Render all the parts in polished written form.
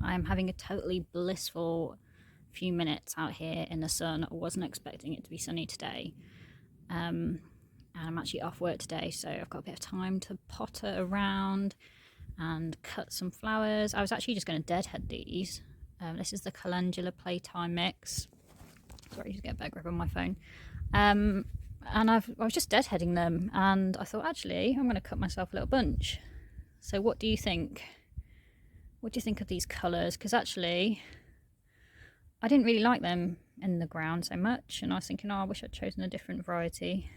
I'm having a totally blissful few minutes out here in the sun. I wasn't expecting it to be sunny today. And I'm actually off work today, so I've got a bit of time to potter around and cut some flowers. I was actually just going to deadhead these. This is the Calendula Playtime mix. Sorry, just get a better grip on my phone. And I was just deadheading them, and I thought, actually, I'm going to cut myself a little bunch. So what do you think? What do you think of these colours? Because actually, I didn't really like them in the ground so much, and I was thinking, oh, I wish I'd chosen a different variety.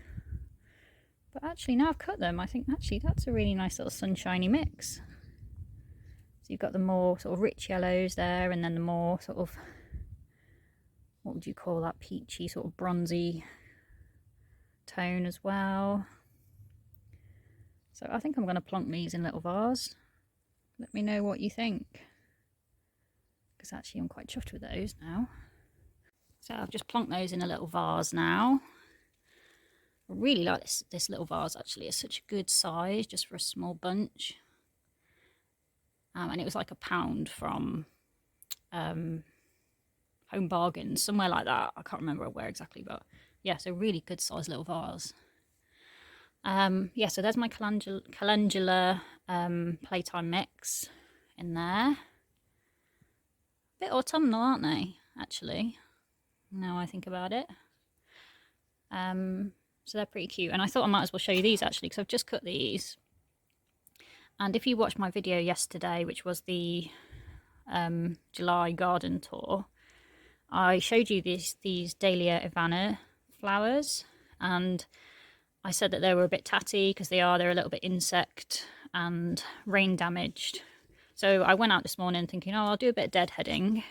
But actually, now I've cut them, I think actually that's a really nice little sunshiny mix. So you've got the more sort of rich yellows there, and then the more sort of, what would you call that, peachy, sort of bronzy tone as well. So I think I'm going to plonk these in a little vase. Let me know what you think, because actually I'm quite chuffed with those now. So I've just plonked those in a little vase now. I really like this little vase actually. It's such a good size just for a small bunch. And it was like £1 from Home Bargains, somewhere like that. I can't remember where exactly, but yeah, so really good size little vase. Yeah, so there's my Calendula Playtime mix in there. A bit autumnal, aren't they, actually, now I think about it. So they're pretty cute, and I thought I might as well show you these actually, because I've just cut these. And if you watched my video yesterday, which was the July garden tour, I showed you these Dahlia Evannah flowers, and I said that they were a bit tatty because they're a little bit insect and rain damaged. So I went out this morning thinking, oh, I'll do a bit of deadheading,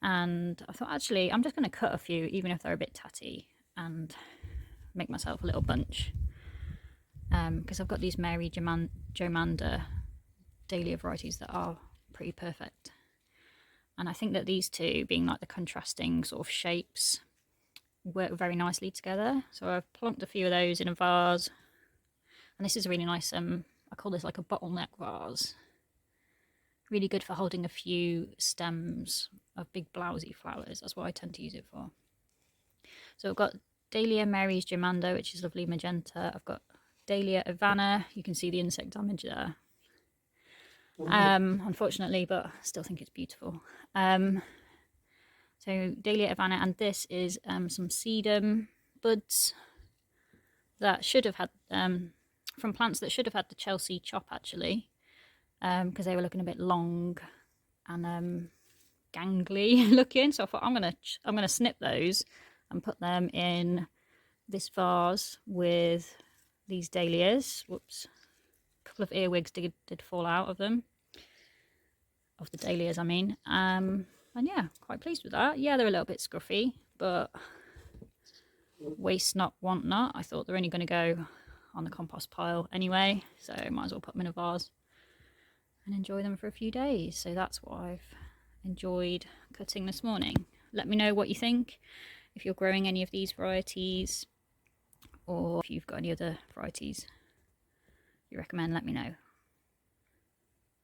and I thought, actually, I'm just going to cut a few, even if they're a bit tatty, and make myself a little bunch. Because I've got these Mary Jomanda Dahlia varieties that are pretty perfect. And I think that these two, being like the contrasting sort of shapes, work very nicely together. So I've plonked a few of those in a vase. And this is a really nice, I call this like a bottleneck vase. Really good for holding a few stems of big blousy flowers. That's what I tend to use it for. So I've got Dahlia Mary's Jomanda, which is lovely magenta. I've got Dahlia Evannah. You can see the insect damage there. Unfortunately, but I still think it's beautiful. So Dahlia Evannah, and this is some Sedum buds that should have had, from plants that should have had the Chelsea chop actually, because they were looking a bit long and gangly looking. So I thought I'm gonna snip those and put them in this vase with these dahlias. Whoops, a couple of earwigs did fall out of them, of the dahlias I mean. And yeah, quite pleased with that. Yeah, they're a little bit scruffy, but waste not, want not. I thought they're only going to go on the compost pile anyway, so might as well put them in a vase and enjoy them for a few days. So that's what I've enjoyed cutting this morning. Let me know what you think, if you're growing any of these varieties, or if you've got any other varieties you recommend, let me know.